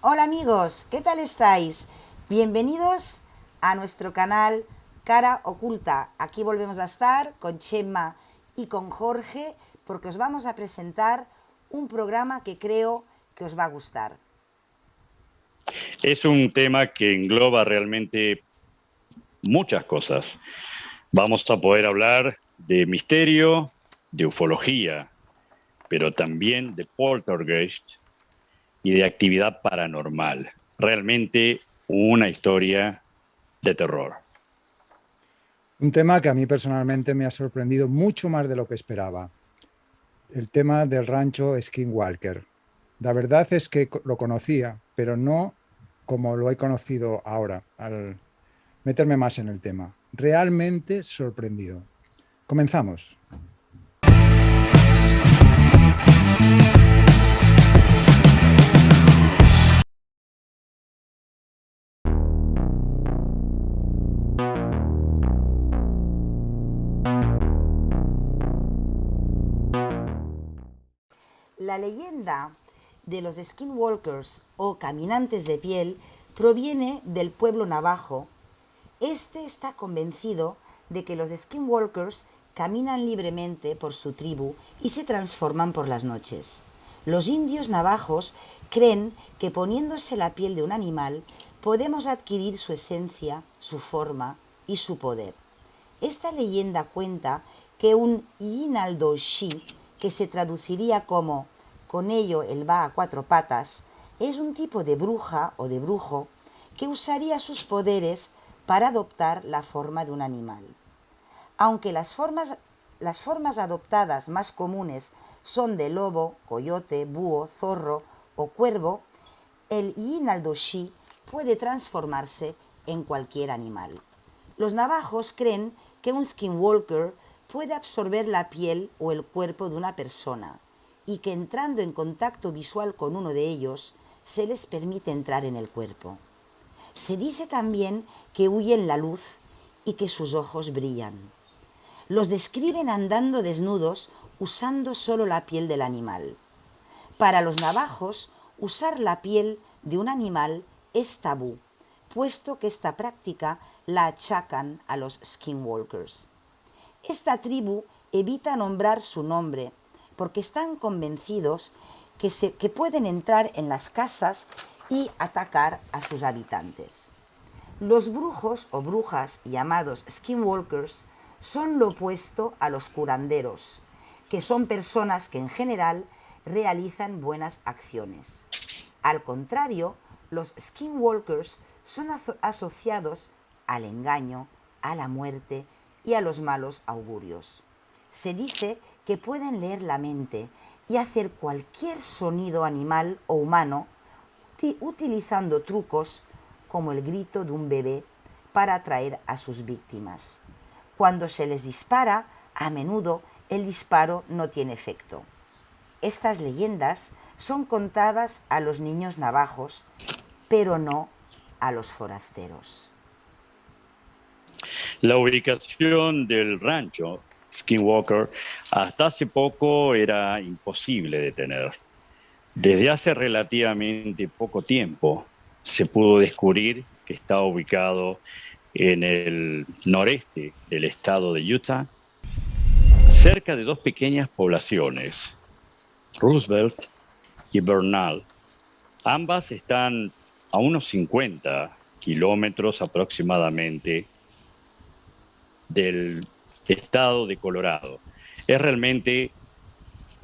Hola amigos, ¿qué tal estáis? Bienvenidos a nuestro canal Cara Oculta. Aquí volvemos a estar con Chema y con Jorge porque os vamos a presentar un programa que creo que os va a gustar. Es un tema que engloba realmente muchas cosas. Vamos a poder hablar de misterio, de ufología, pero también de poltergeist y de actividad paranormal. Realmente una historia de terror. Un tema que a mí personalmente me ha sorprendido mucho más de lo que esperaba. El tema del rancho Skinwalker. La verdad es que lo conocía, pero no como lo he conocido ahora, al meterme más en el tema. Realmente sorprendido. Comenzamos. La leyenda de los Skinwalkers o caminantes de piel proviene del pueblo navajo. Este está convencido de que los Skinwalkers caminan libremente por su tribu y se transforman por las noches. Los indios navajos creen que poniéndose la piel de un animal podemos adquirir su esencia, su forma y su poder. Esta leyenda cuenta que un Yinaldoshi, que se traduciría como con ello él va a cuatro patas, es un tipo de bruja o de brujo que usaría sus poderes para adoptar la forma de un animal. Aunque las formas adoptadas más comunes son de lobo, coyote, búho, zorro o cuervo, el Yinaldoshi puede transformarse en cualquier animal. Los navajos creen que un skinwalker puede absorber la piel o el cuerpo de una persona y que entrando en contacto visual con uno de ellos se les permite entrar en el cuerpo. Se dice también que huyen la luz y que sus ojos brillan. Los describen andando desnudos usando solo la piel del animal. Para los navajos, usar la piel de un animal es tabú, puesto que esta práctica la achacan a los skinwalkers. Esta tribu evita nombrar su nombre porque están convencidos que pueden entrar en las casas y atacar a sus habitantes. Los brujos o brujas llamados skinwalkers son lo opuesto a los curanderos, que son personas que en general realizan buenas acciones. Al contrario, los skinwalkers son asociados al engaño, a la muerte y a los malos augurios. Se dice que pueden leer la mente y hacer cualquier sonido animal o humano utilizando trucos como el grito de un bebé para atraer a sus víctimas. Cuando se les dispara, a menudo el disparo no tiene efecto. Estas leyendas son contadas a los niños navajos, pero no a los forasteros. La ubicación del rancho Skinwalker hasta hace poco era imposible de tener. Desde hace relativamente poco tiempo se pudo descubrir que está ubicado en el noreste del estado de Utah, cerca de dos pequeñas poblaciones, Roosevelt y Bernal. Ambas están a unos 50 kilómetros aproximadamente del estado de Colorado. Es realmente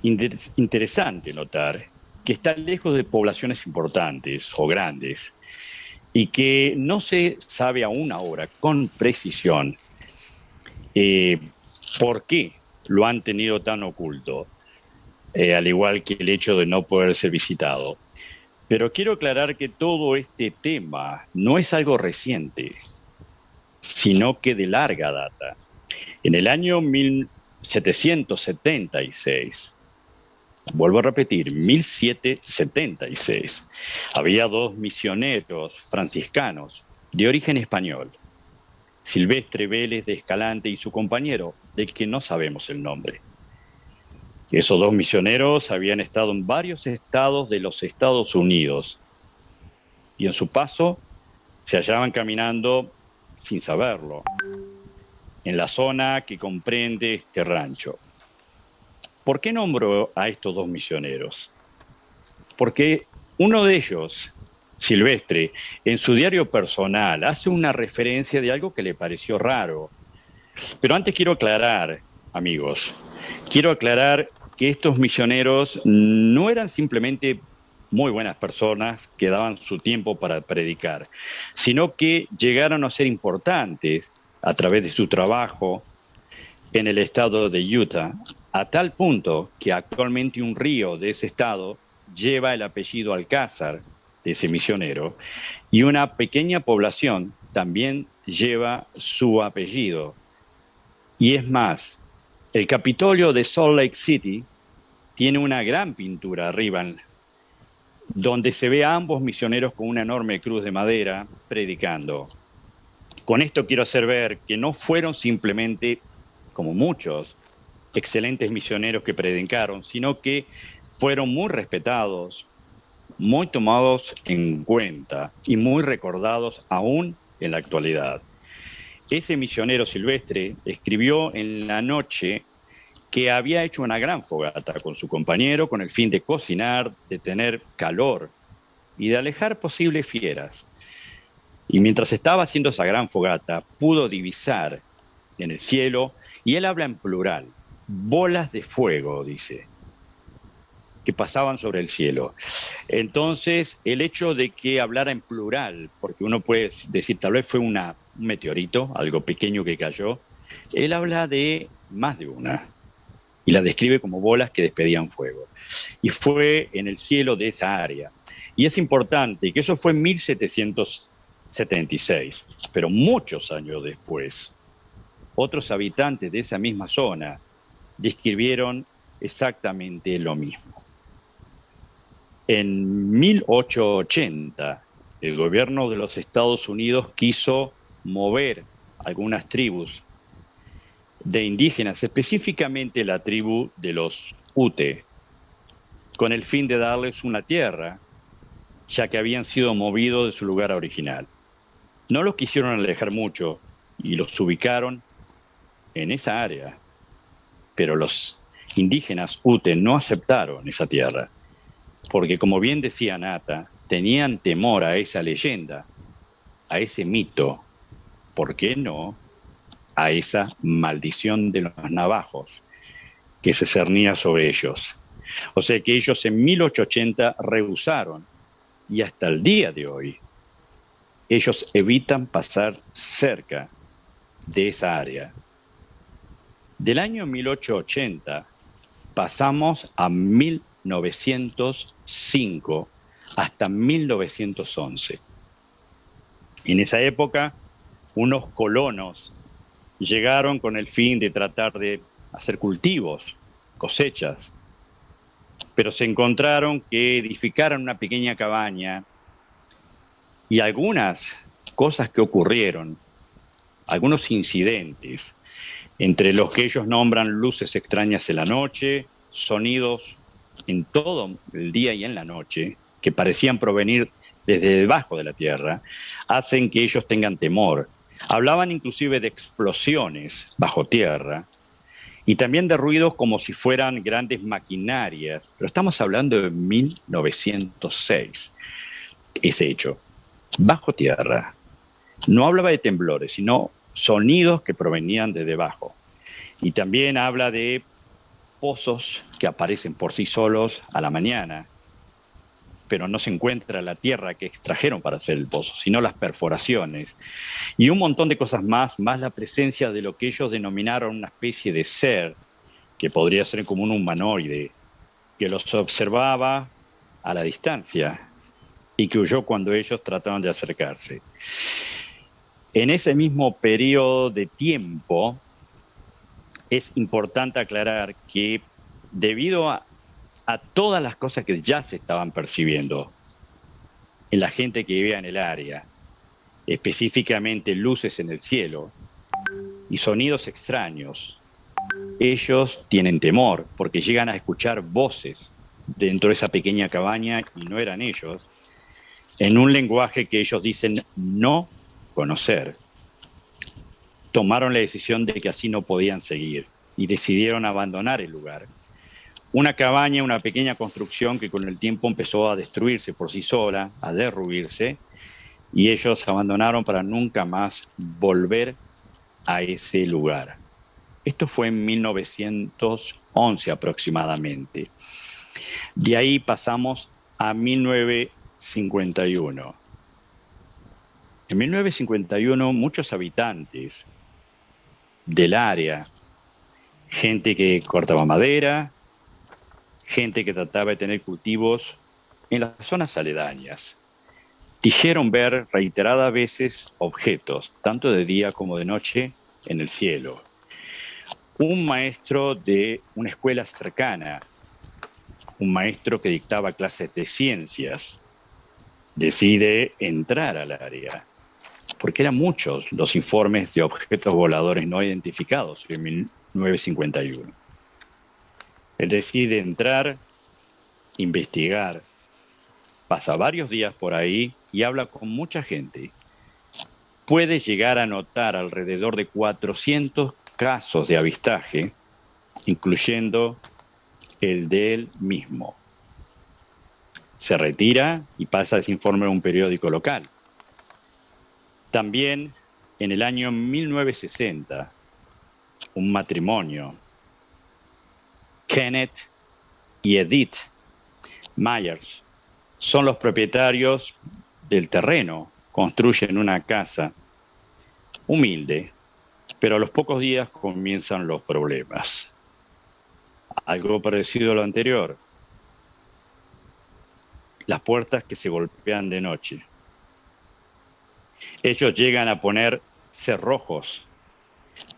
interesante notar que está lejos de poblaciones importantes o grandes y que no se sabe aún ahora con precisión por qué lo han tenido tan oculto, al igual que el hecho de no poder ser visitado. Pero quiero aclarar que todo este tema no es algo reciente, sino que de larga data. En el año 1776, vuelvo a repetir, 1776, había dos misioneros franciscanos de origen español, Silvestre Vélez de Escalante y su compañero, del que no sabemos el nombre. Esos dos misioneros habían estado en varios estados de los Estados Unidos y en su paso se hallaban caminando sin saberlo en la zona que comprende este rancho. ¿Por qué nombro a estos dos misioneros? Porque uno de ellos, Silvestre, en su diario personal hace una referencia de algo que le pareció raro. Pero antes quiero aclarar, amigos, quiero aclarar que estos misioneros no eran simplemente muy buenas personas que daban su tiempo para predicar, sino que llegaron a ser importantes a través de su trabajo en el estado de Utah, a tal punto que actualmente un río de ese estado lleva el apellido Alcázar de ese misionero, y una pequeña población también lleva su apellido. Y es más, el Capitolio de Salt Lake City tiene una gran pintura arriba, donde se ve a ambos misioneros con una enorme cruz de madera predicando. Con esto quiero hacer ver que no fueron simplemente, como muchos, excelentes misioneros que predicaron, sino que fueron muy respetados, muy tomados en cuenta y muy recordados aún en la actualidad. Ese misionero Silvestre escribió en la noche que había hecho una gran fogata con su compañero con el fin de cocinar, de tener calor y de alejar posibles fieras. Y mientras estaba haciendo esa gran fogata, pudo divisar en el cielo, y él habla en plural, bolas de fuego, dice, que pasaban sobre el cielo. Entonces, el hecho de que hablara en plural, porque uno puede decir, tal vez fue un meteorito, algo pequeño que cayó, él habla de más de una, y la describe como bolas que despedían fuego. Y fue en el cielo de esa área. Y es importante que eso fue en 1776, pero muchos años después, otros habitantes de esa misma zona describieron exactamente lo mismo. En 1880, el gobierno de los Estados Unidos quiso mover algunas tribus de indígenas, específicamente la tribu de los Ute, con el fin de darles una tierra, ya que habían sido movidos de su lugar original. No los quisieron alejar mucho y los ubicaron en esa área, pero los indígenas Ute no aceptaron esa tierra, porque como bien decía Nata, tenían temor a esa leyenda, a ese mito, ¿por qué no?, a esa maldición de los navajos que se cernía sobre ellos. O sea que ellos en 1880 rehusaron, y hasta el día de hoy ellos evitan pasar cerca de esa área. Del año 1880 pasamos a 1905 hasta 1911. En esa época, unos colonos llegaron con el fin de tratar de hacer cultivos, cosechas, pero se encontraron que edificaron una pequeña cabaña y algunas cosas que ocurrieron, algunos incidentes, entre los que ellos nombran luces extrañas en la noche, sonidos en todo el día y en la noche, que parecían provenir desde debajo de la tierra, hacen que ellos tengan temor. Hablaban inclusive de explosiones bajo tierra y también de ruidos como si fueran grandes maquinarias, pero estamos hablando de 1906, ese hecho, bajo tierra. No hablaba de temblores, sino sonidos que provenían de debajo. Y también habla de pozos que aparecen por sí solos a la mañana, pero no se encuentra la tierra que extrajeron para hacer el pozo, sino las perforaciones. Y un montón de cosas más la presencia de lo que ellos denominaron una especie de ser, que podría ser como un humanoide, que los observaba a la distancia y que huyó cuando ellos trataban de acercarse. En ese mismo periodo de tiempo, es importante aclarar que debido a todas las cosas que ya se estaban percibiendo en la gente que vivía en el área, específicamente luces en el cielo y sonidos extraños, ellos tienen temor porque llegan a escuchar voces dentro de esa pequeña cabaña y no eran ellos, en un lenguaje que ellos dicen no conocer, tomaron la decisión de que así no podían seguir y decidieron abandonar el lugar. Una cabaña, una pequeña construcción que con el tiempo empezó a destruirse por sí sola, a derruirse, y ellos abandonaron para nunca más volver a ese lugar. Esto fue en 1911 aproximadamente. De ahí pasamos a 1951. En 1951 muchos habitantes del área, gente que cortaba madera, gente que trataba de tener cultivos en las zonas aledañas, dijeron ver reiteradas veces objetos, tanto de día como de noche, en el cielo. Un maestro de una escuela cercana, un maestro que dictaba clases de ciencias, decide entrar al área, porque eran muchos los informes de objetos voladores no identificados en 1951. Él decide entrar, investigar, pasa varios días por ahí y habla con mucha gente. Puede llegar a notar alrededor de 400 casos de avistaje, incluyendo el de él mismo. Se retira y pasa ese informe a un periódico local. También en el año 1960, un matrimonio, Kenneth y Edith Myers, son los propietarios del terreno. Construyen una casa humilde, pero a los pocos días comienzan los problemas. Algo parecido a lo anterior. Las puertas que se golpean de noche. Ellos llegan a poner cerrojos,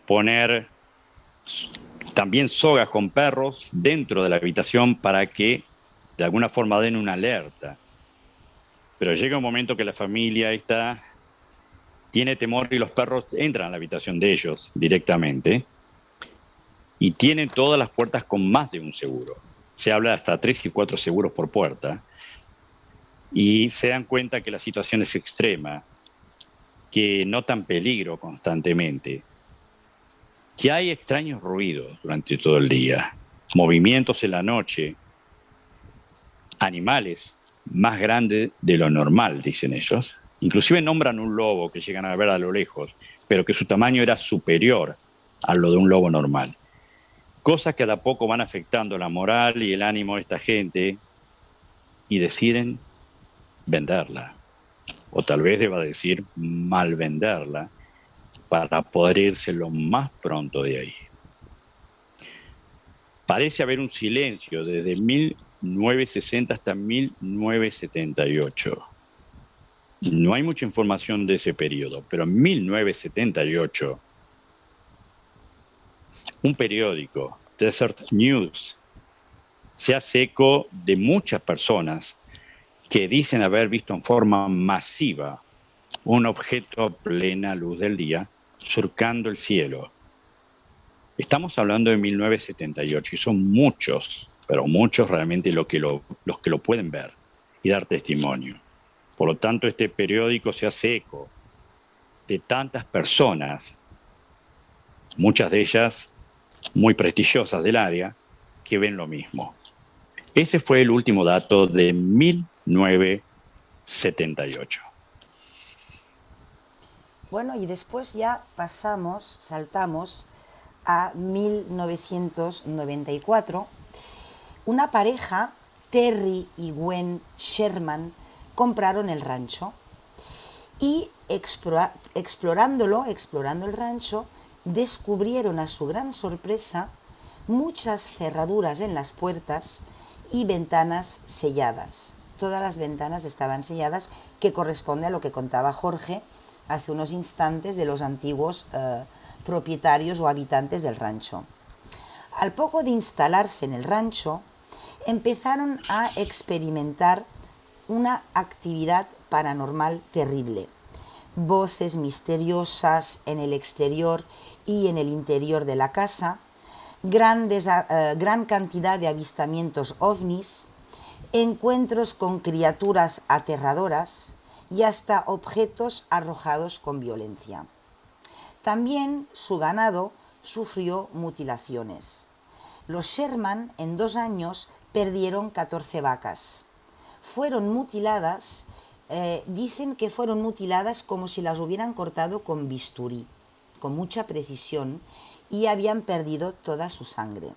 poner también sogas con perros dentro de la habitación para que de alguna forma den una alerta. Pero llega un momento que la familia tiene temor y los perros entran a la habitación de ellos directamente y tienen todas las puertas con más de un seguro. Se habla hasta 3 y 4 seguros por puerta y se dan cuenta que la situación es extrema, que notan peligro constantemente, que hay extraños ruidos durante todo el día, movimientos en la noche, animales más grandes de lo normal, dicen ellos. Inclusive nombran un lobo que llegan a ver a lo lejos, pero que su tamaño era superior a lo de un lobo normal. Cosas que de a poco van afectando la moral y el ánimo de esta gente y deciden venderla. O tal vez deba decir mal venderla para poder irse lo más pronto de ahí. Parece haber un silencio desde 1960 hasta 1978. No hay mucha información de ese periodo, pero en 1978, un periódico, Desert News, se hace eco de muchas personas que dicen haber visto en forma masiva un objeto a plena luz del día surcando el cielo. Estamos hablando de 1978 y son muchos, pero muchos realmente los que lo pueden ver y dar testimonio. Por lo tanto, este periódico se hace eco de tantas personas, muchas de ellas muy prestigiosas del área, que ven lo mismo. Ese fue el último dato de 1978. Bueno, y después ya saltamos a 1994. Una pareja, Terry y Gwen Sherman, compraron el rancho y explorando el rancho, descubrieron a su gran sorpresa muchas cerraduras en las puertas y ventanas selladas. Todas las ventanas estaban selladas, que corresponde a lo que contaba Jorge hace unos instantes de los antiguos propietarios o habitantes del rancho. Al poco de instalarse en el rancho, empezaron a experimentar una actividad paranormal terrible. Voces misteriosas en el exterior y en el interior de la casa, gran cantidad de avistamientos ovnis, encuentros con criaturas aterradoras y hasta objetos arrojados con violencia. También su ganado sufrió mutilaciones. Los Sherman en 2 años perdieron 14 vacas. Fueron mutiladas, dicen que fueron mutiladas como si las hubieran cortado con bisturí, con mucha precisión, y habían perdido toda su sangre.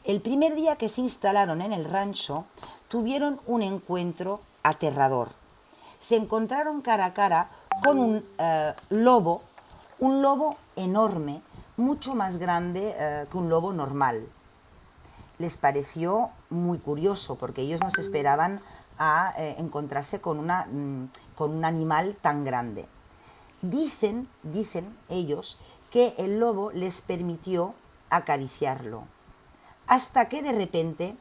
El primer día que se instalaron en el rancho, tuvieron un encuentro aterrador. Se encontraron cara a cara con un lobo enorme, mucho más grande que un lobo normal. Les pareció muy curioso porque ellos no se esperaban a encontrarse con un animal tan grande. Dicen ellos que el lobo les permitió acariciarlo, hasta que de repente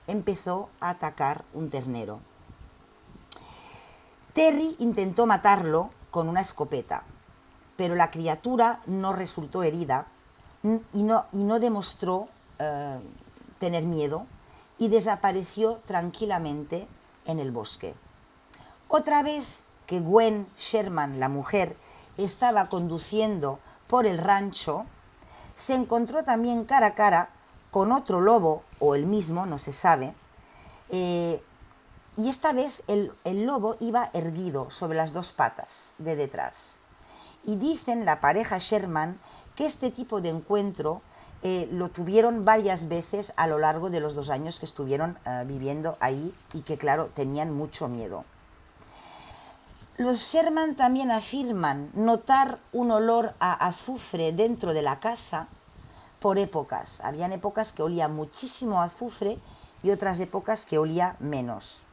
empezó a atacar un ternero. Terry intentó matarlo con una escopeta, pero la criatura no resultó herida y no demostró tener miedo y desapareció tranquilamente en el bosque. Otra vez que Gwen Sherman, la mujer, estaba conduciendo por el rancho, se encontró también cara a cara con otro lobo, o el mismo, no se sabe, y esta vez el lobo iba erguido sobre las 2 patas de detrás. Y dicen la pareja Sherman que este tipo de encuentro lo tuvieron varias veces a lo largo de los 2 años que estuvieron viviendo ahí, y que claro, tenían mucho miedo. Los Sherman también afirman notar un olor a azufre dentro de la casa por épocas. Habían épocas que olía muchísimo a azufre y otras épocas que olía menos.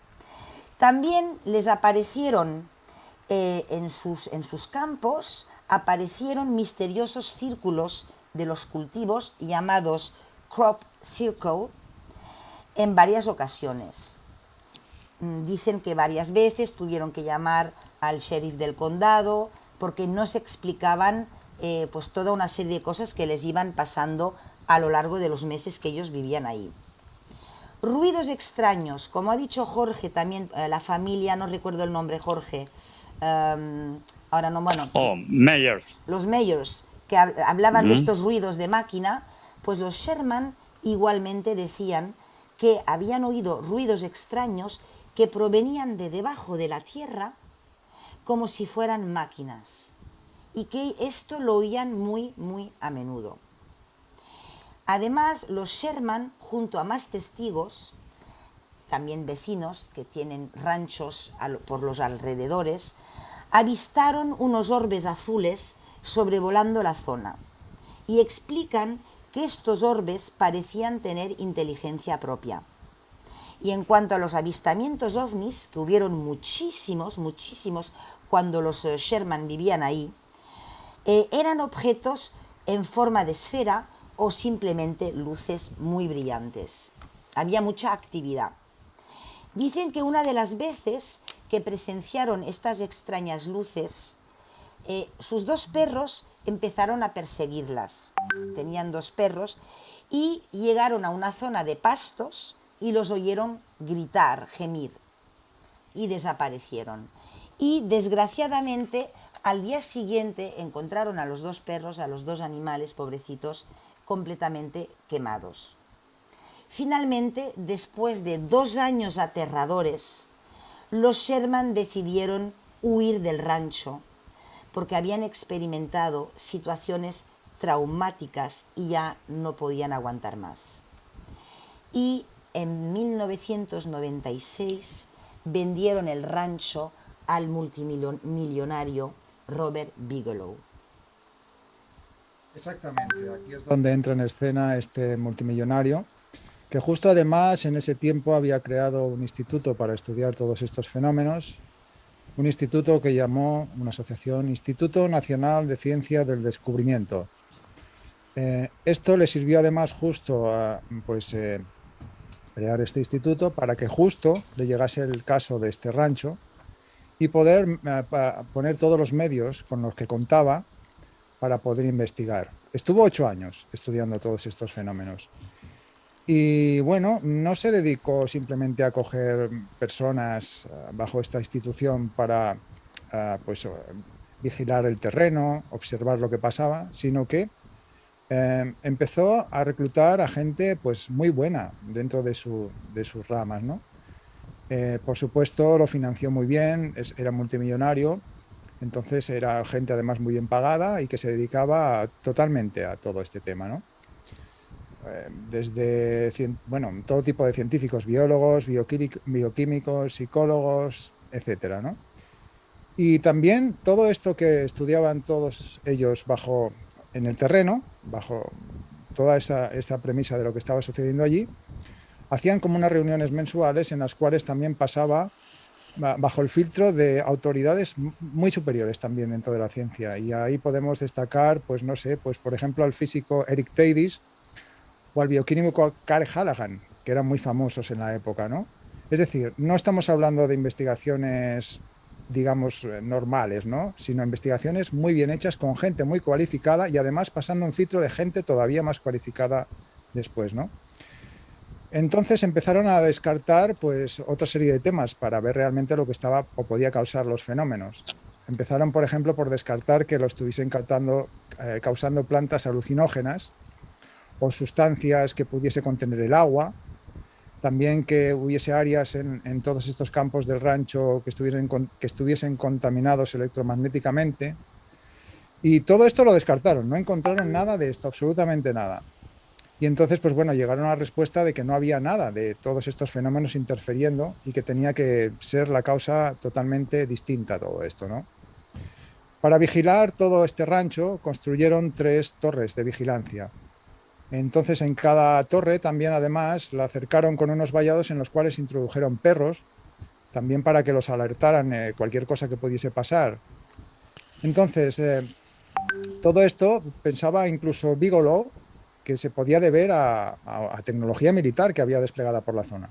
También les aparecieron en sus campos, aparecieron misteriosos círculos de los cultivos llamados crop circle en varias ocasiones. Dicen que varias veces tuvieron que llamar al sheriff del condado porque no se explicaban pues toda una serie de cosas que les iban pasando a lo largo de los meses que ellos vivían ahí. Ruidos extraños, como ha dicho Jorge también, la familia, no recuerdo el nombre, Jorge, ahora no, bueno. Meyers. Los Meyers, que hablaban de estos ruidos de máquina, pues los Sherman igualmente decían que habían oído ruidos extraños que provenían de debajo de la tierra como si fueran máquinas, y que esto lo oían muy, muy a menudo. Además, los Sherman, junto a más testigos, también vecinos que tienen ranchos por los alrededores, avistaron unos orbes azules sobrevolando la zona y explican que estos orbes parecían tener inteligencia propia. Y en cuanto a los avistamientos ovnis, que hubieron muchísimos cuando los Sherman vivían ahí, eran objetos en forma de esfera o simplemente luces muy brillantes. Había mucha actividad. Dicen que una de las veces que presenciaron estas extrañas luces, sus 2 perros empezaron a perseguirlas. Tenían 2 perros y llegaron a una zona de pastos y los oyeron gritar, gemir, y desaparecieron. Y desgraciadamente al día siguiente encontraron a los 2 perros, a los 2 animales pobrecitos, completamente quemados. Finalmente, después de 2 años aterradores, los Sherman decidieron huir del rancho porque habían experimentado situaciones traumáticas y ya no podían aguantar más. Y en 1996 vendieron el rancho al multimillonario Robert Bigelow. Exactamente, aquí es donde entra en escena este multimillonario, que justo además en ese tiempo había creado un instituto para estudiar todos estos fenómenos, un instituto que llamó, una asociación, Instituto Nacional de Ciencia del Descubrimiento. Esto le sirvió además justo a crear este instituto para que justo le llegase el caso de este rancho y poder poner todos los medios con los que contaba para poder investigar. Estuvo 8 años estudiando todos estos fenómenos. Y bueno, no se dedicó simplemente a coger personas bajo esta institución para pues, vigilar el terreno, observar lo que pasaba, sino que empezó a reclutar a gente pues, muy buena dentro de sus ramas, ¿no? Por supuesto, lo financió muy bien, era multimillonario, entonces era gente además muy bien pagada y que se dedicaba totalmente a todo este tema, ¿no? Desde, bueno, todo tipo de científicos, biólogos, bioquímicos, psicólogos, etcétera, ¿no? Y también todo esto que estudiaban todos ellos en el terreno, bajo toda esa premisa de lo que estaba sucediendo allí, hacían como unas reuniones mensuales en las cuales también pasaba bajo el filtro de autoridades muy superiores también dentro de la ciencia. Y ahí podemos destacar, pues no sé, pues por ejemplo al físico Eric Taedis o al bioquímico Carl Hallahan, que eran muy famosos en la época, ¿no? Es decir, no estamos hablando de investigaciones, digamos, normales, ¿no? Sino investigaciones muy bien hechas con gente muy cualificada y además pasando un filtro de gente todavía más cualificada después, ¿no? Entonces empezaron a descartar pues, otra serie de temas para ver realmente lo que estaba o podía causar los fenómenos. Empezaron, por ejemplo, por descartar que lo estuviesen causando plantas alucinógenas o sustancias que pudiese contener el agua. También que hubiese áreas en todos estos campos del rancho que estuviesen contaminados electromagnéticamente. Y todo esto lo descartaron, no encontraron nada de esto, absolutamente nada. Y entonces, pues bueno, llegaron a la respuesta de que no había nada de todos estos fenómenos interfiriendo y que tenía que ser la causa totalmente distinta a todo esto, ¿no? Para vigilar todo este rancho construyeron 3 torres de vigilancia. Entonces, en cada torre también, además, la acercaron con unos vallados en los cuales introdujeron perros, también para que los alertaran cualquier cosa que pudiese pasar. Entonces, todo esto pensaba incluso Bigelow que se podía deber a tecnología militar que había desplegada por la zona.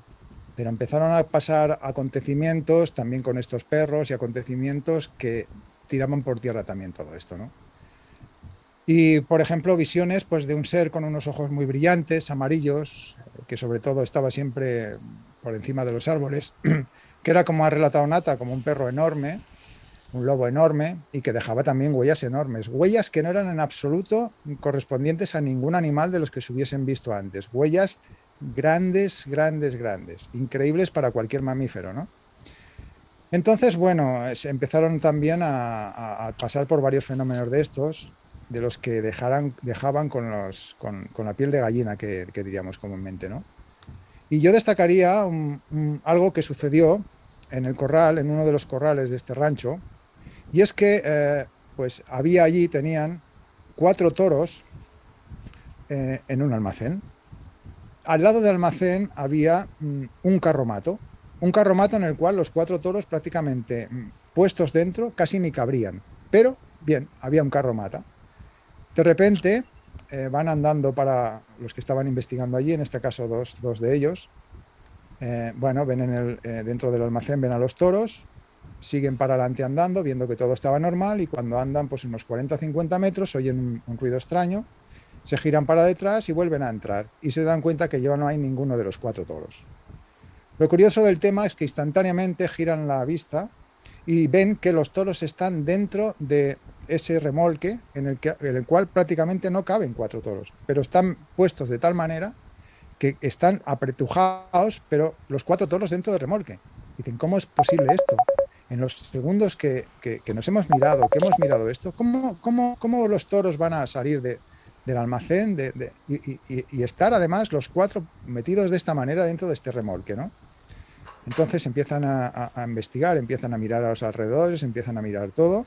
Pero empezaron a pasar acontecimientos también con estos perros y acontecimientos que tiraban por tierra también todo esto, ¿no? Y, por ejemplo, visiones pues, de un ser con unos ojos muy brillantes, amarillos, que sobre todo estaba siempre por encima de los árboles, que era, como ha relatado Nata, como un perro enorme, un lobo enorme, y que dejaba también huellas enormes, huellas que no eran en absoluto correspondientes a ningún animal de los que se hubiesen visto antes, huellas grandes, grandes, grandes, increíbles para cualquier mamífero, ¿no? Entonces, bueno, empezaron también a pasar por varios fenómenos de estos, de los que dejaban con la piel de gallina, que diríamos comúnmente, ¿no? Y yo destacaría algo que sucedió en el corral, en uno de los corrales de este rancho, y es que pues tenían 4 toros en un almacén. Al lado del almacén había un carromato en el cual los 4 toros prácticamente puestos dentro casi ni cabrían. Pero, bien, había un carromata. De repente van andando para los que estaban investigando allí, en este caso dos de ellos. Bueno, ven dentro del almacén, ven a los toros, siguen para adelante andando, viendo que todo estaba normal, y cuando andan pues unos 40 o 50 metros oyen un ruido extraño, se giran para detrás y vuelven a entrar, y se dan cuenta que ya no hay ninguno de los 4 toros. Lo curioso del tema es que instantáneamente giran la vista y ven que los toros están dentro de ese remolque en el cual prácticamente no caben 4 toros, pero están puestos de tal manera que están apretujados, pero los 4 toros dentro del remolque. Dicen, ¿cómo es posible esto? En los segundos que nos hemos mirado, esto, ¿cómo los toros van a salir del almacén y estar además los 4 metidos de esta manera dentro de este remolque, ¿no? Entonces empiezan a investigar, empiezan a mirar a los alrededores, empiezan a mirar todo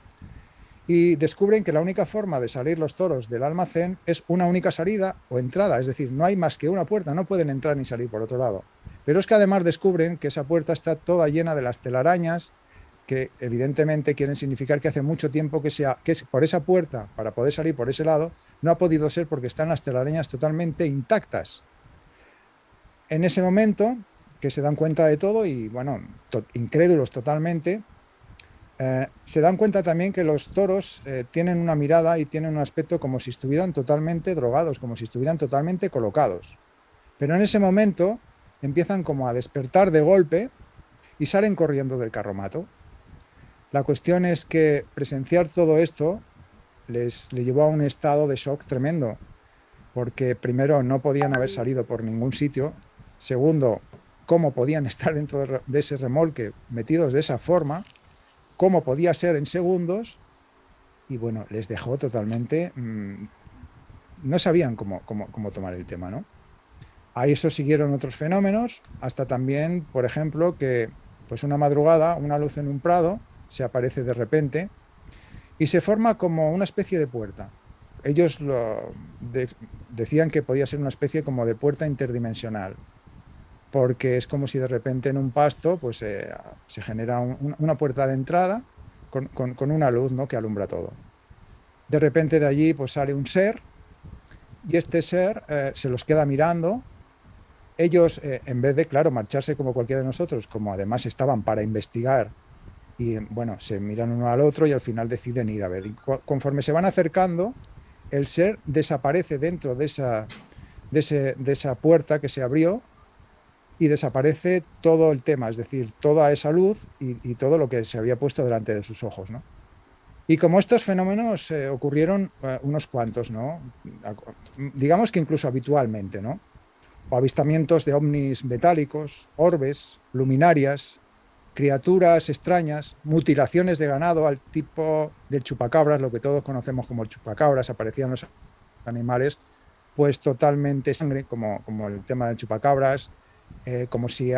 y descubren que la única forma de salir los toros del almacén es una única salida o entrada, es decir, no hay más que una puerta, no pueden entrar ni salir por otro lado. Pero es que además descubren que esa puerta está toda llena de las telarañas, que evidentemente quieren significar que hace mucho tiempo que por esa puerta, para poder salir por ese lado, no ha podido ser porque están las telarañas totalmente intactas. En ese momento, que se dan cuenta de todo y, bueno, incrédulos totalmente, se dan cuenta también que los toros tienen una mirada y tienen un aspecto como si estuvieran totalmente drogados, como si estuvieran totalmente colocados. Pero en ese momento empiezan como a despertar de golpe y salen corriendo del carromato. La cuestión es que presenciar todo esto les llevó a un estado de shock tremendo, porque primero no podían haber salido por ningún sitio, segundo, cómo podían estar dentro de ese remolque metidos de esa forma, cómo podía ser en segundos, y bueno, les dejó totalmente, no sabían cómo tomar el tema, ¿no? A eso siguieron otros fenómenos, hasta también, por ejemplo, que pues una madrugada, una luz en un prado se aparece de repente y se forma como una especie de puerta. Ellos decían que podía ser una especie como de puerta interdimensional, porque es como si de repente en un pasto pues, se genera una puerta de entrada con una luz, ¿no?, que alumbra todo. De repente de allí pues, sale un ser y este ser se los queda mirando. Ellos, en vez de, claro, marcharse como cualquiera de nosotros, como además estaban para investigar, y bueno, se miran uno al otro y al final deciden ir a ver. Y conforme se van acercando, el ser desaparece dentro de esa puerta que se abrió y desaparece todo el tema, es decir, toda esa luz y todo lo que se había puesto delante de sus ojos, ¿no? Y como estos fenómenos ocurrieron unos cuantos, ¿no? Digamos que incluso habitualmente, ¿no? O avistamientos de ovnis metálicos, orbes, luminarias, criaturas extrañas, mutilaciones de ganado al tipo del chupacabras, lo que todos conocemos como el chupacabras, aparecían los animales, pues totalmente sangre, como el tema del chupacabras, como si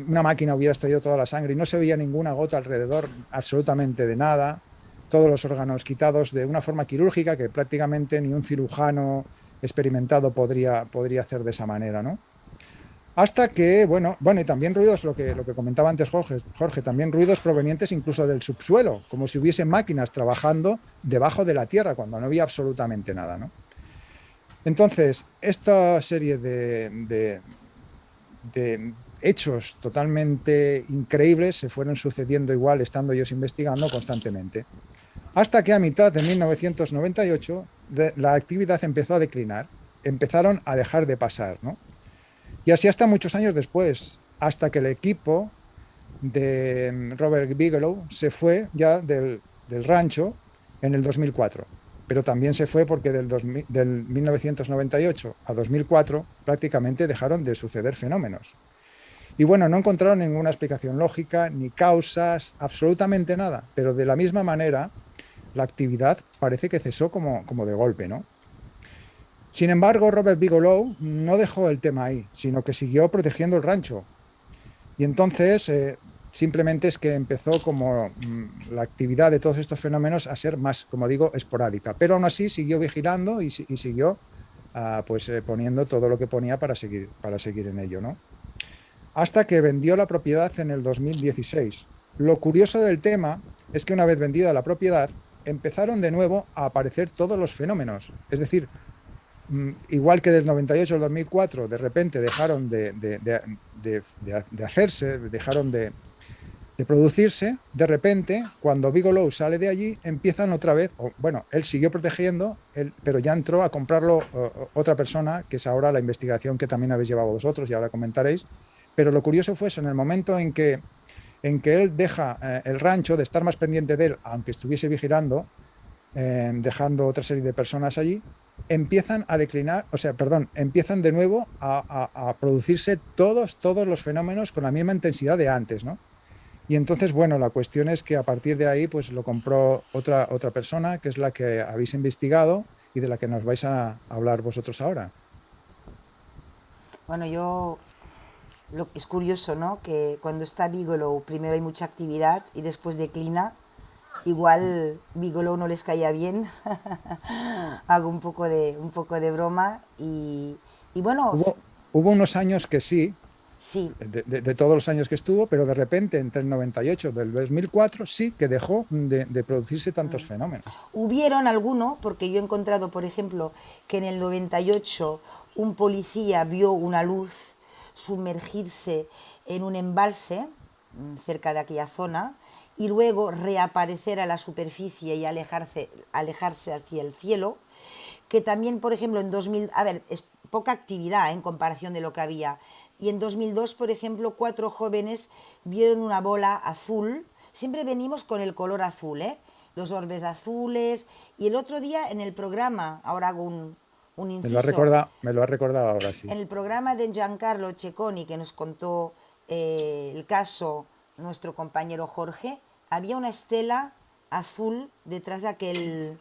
una máquina hubiera extraído toda la sangre y no se veía ninguna gota alrededor, absolutamente de nada, todos los órganos quitados de una forma quirúrgica que prácticamente ni un cirujano experimentado podría hacer de esa manera, ¿no? Hasta que, bueno, y también ruidos, lo que comentaba antes Jorge, también ruidos provenientes incluso del subsuelo, como si hubiese máquinas trabajando debajo de la tierra, cuando no había absolutamente nada, ¿no? Entonces, esta serie de hechos totalmente increíbles se fueron sucediendo igual, estando ellos investigando constantemente. Hasta que a mitad de 1998 la actividad empezó a declinar, empezaron a dejar de pasar, ¿no? Y así hasta muchos años después, hasta que el equipo de Robert Bigelow se fue ya del rancho en el 2004. Pero también se fue porque del 1998 a 2004 prácticamente dejaron de suceder fenómenos. Y bueno, no encontraron ninguna explicación lógica, ni causas, absolutamente nada. Pero de la misma manera, la actividad parece que cesó como de golpe, ¿no? Sin embargo, Robert Bigelow no dejó el tema ahí, sino que siguió protegiendo el rancho. Y entonces, simplemente es que empezó como la actividad de todos estos fenómenos a ser más, como digo, esporádica. Pero aún así siguió vigilando y siguió poniendo todo lo que ponía para seguir en ello, ¿no? Hasta que vendió la propiedad en el 2016. Lo curioso del tema es que una vez vendida la propiedad, empezaron de nuevo a aparecer todos los fenómenos. Es decir, igual que del 98 al 2004, de repente dejaron de hacerse, dejaron de producirse, de repente, cuando Bigelow sale de allí, empiezan otra vez, bueno, él siguió protegiendo, pero ya entró a comprarlo otra persona, que es ahora la investigación que también habéis llevado vosotros y ahora comentaréis. Pero lo curioso fue eso, en el momento en que él deja el rancho, de estar más pendiente de él, aunque estuviese vigilando, dejando otra serie de personas allí, empiezan a declinar, empiezan de nuevo a producirse todos los fenómenos con la misma intensidad de antes, ¿no? Y entonces, bueno, la cuestión es que a partir de ahí, pues lo compró otra persona, que es la que habéis investigado y de la que nos vais a hablar vosotros ahora. Bueno, es curioso, ¿no? Que cuando está Bigelow primero hay mucha actividad y después declina. Igual Bigelow no les caía bien. Hago un poco de broma y bueno. Hubo unos años que sí, sí. De todos los años que estuvo, pero de repente entre el 98 y el 2004 sí que dejó de producirse tantos fenómenos. Hubieron alguno, porque yo he encontrado, por ejemplo, que en el 98 un policía vio una luz sumergirse en un embalse cerca de aquella zona y luego reaparecer a la superficie y alejarse hacia el cielo, que también, por ejemplo, en 2000... A ver, poca actividad en comparación de lo que había. Y en 2002, por ejemplo, 4 jóvenes vieron una bola azul. Siempre venimos con el color azul, ¿eh? Los orbes azules. Y el otro día en el programa, ahora hago un inciso. Me lo ha recordado ahora, sí. En el programa de Giancarlo Cecconi, que nos contó el caso, nuestro compañero Jorge, había una estela azul detrás de aquel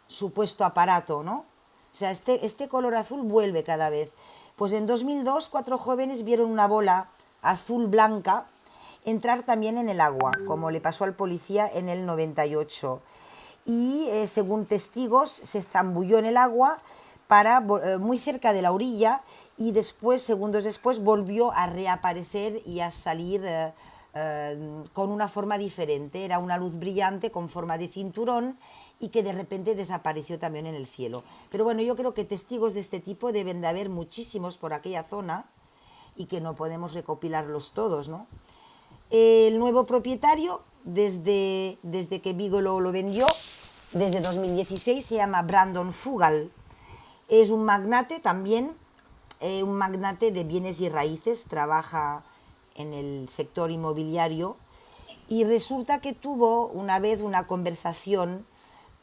supuesto aparato, ¿no? O sea, este color azul vuelve cada vez. Pues en 2002, 4 jóvenes vieron una bola azul blanca entrar también en el agua, como le pasó al policía en el 98. Y según testigos, se zambulló en el agua muy cerca de la orilla y después, segundos después, volvió a reaparecer y a salir con una forma diferente. Era una luz brillante con forma de cinturón y que de repente desapareció también en el cielo. Pero bueno, yo creo que testigos de este tipo deben de haber muchísimos por aquella zona y que no podemos recopilarlos todos, ¿no? El nuevo propietario, desde que Bigelow lo vendió, desde 2016, se llama Brandon Fugal. Es un magnate también, un magnate de bienes y raíces, trabaja en el sector inmobiliario y resulta que tuvo una vez una conversación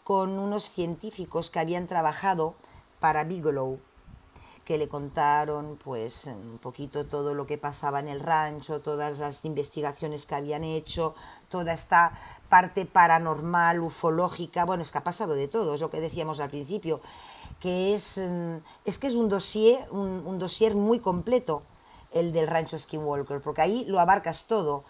con unos científicos que habían trabajado para Bigelow, que le contaron pues un poquito todo lo que pasaba en el rancho, todas las investigaciones que habían hecho, toda esta parte paranormal, ufológica. Bueno, es que ha pasado de todo, es lo que decíamos al principio, que es un dossier muy completo, el del rancho Skinwalker, porque ahí lo abarcas todo.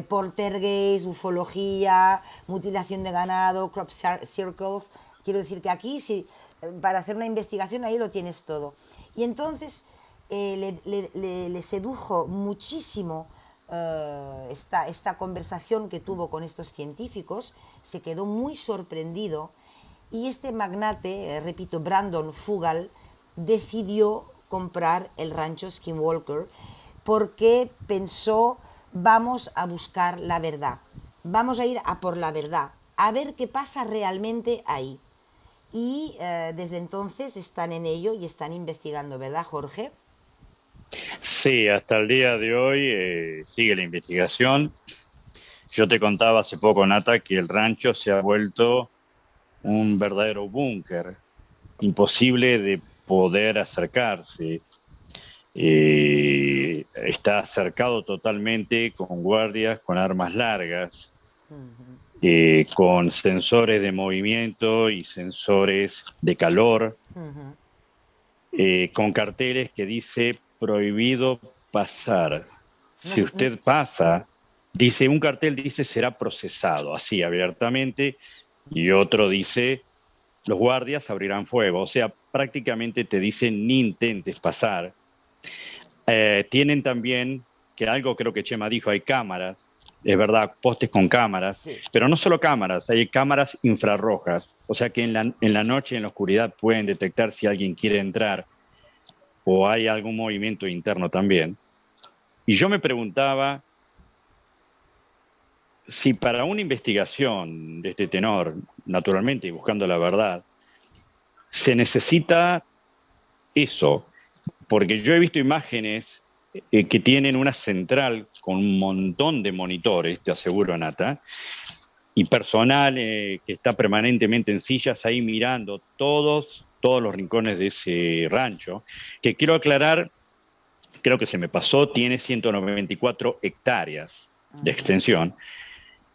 Poltergeist, ufología, mutilación de ganado, crop circles. Quiero decir que aquí, para hacer una investigación, ahí lo tienes todo. Y entonces le sedujo muchísimo esta conversación que tuvo con estos científicos, se quedó muy sorprendido y este magnate, repito, Brandon Fugal, decidió comprar el rancho Skinwalker porque pensó, vamos a buscar la verdad, vamos a ir a por la verdad, a ver qué pasa realmente ahí. Y desde entonces están en ello y están investigando, ¿verdad, Jorge? Sí, hasta el día de hoy sigue la investigación. Yo te contaba hace poco, Nata, que el rancho se ha vuelto un verdadero búnker, imposible de poder acercarse. Está cercado totalmente con guardias, con armas largas, con sensores de movimiento y sensores de calor, con carteles que dice prohibido pasar. Si usted pasa, dice, un cartel dice será procesado, así abiertamente, y otro dice los guardias abrirán fuego. O sea, prácticamente te dicen ni intentes pasar. Tienen también, que algo creo que Chema dijo, hay cámaras, es verdad, postes con cámaras, sí. Pero no solo cámaras, hay cámaras infrarrojas, o sea que en la noche, en la oscuridad, pueden detectar si alguien quiere entrar o hay algún movimiento interno también. Y yo me preguntaba si para una investigación de este tenor, naturalmente, y buscando la verdad, se necesita eso, porque yo he visto imágenes que tienen una central con un montón de monitores, te aseguro, Nata, y personal que está permanentemente en sillas ahí mirando todos los rincones de ese rancho, que quiero aclarar, creo que se me pasó, tiene 194 hectáreas de extensión,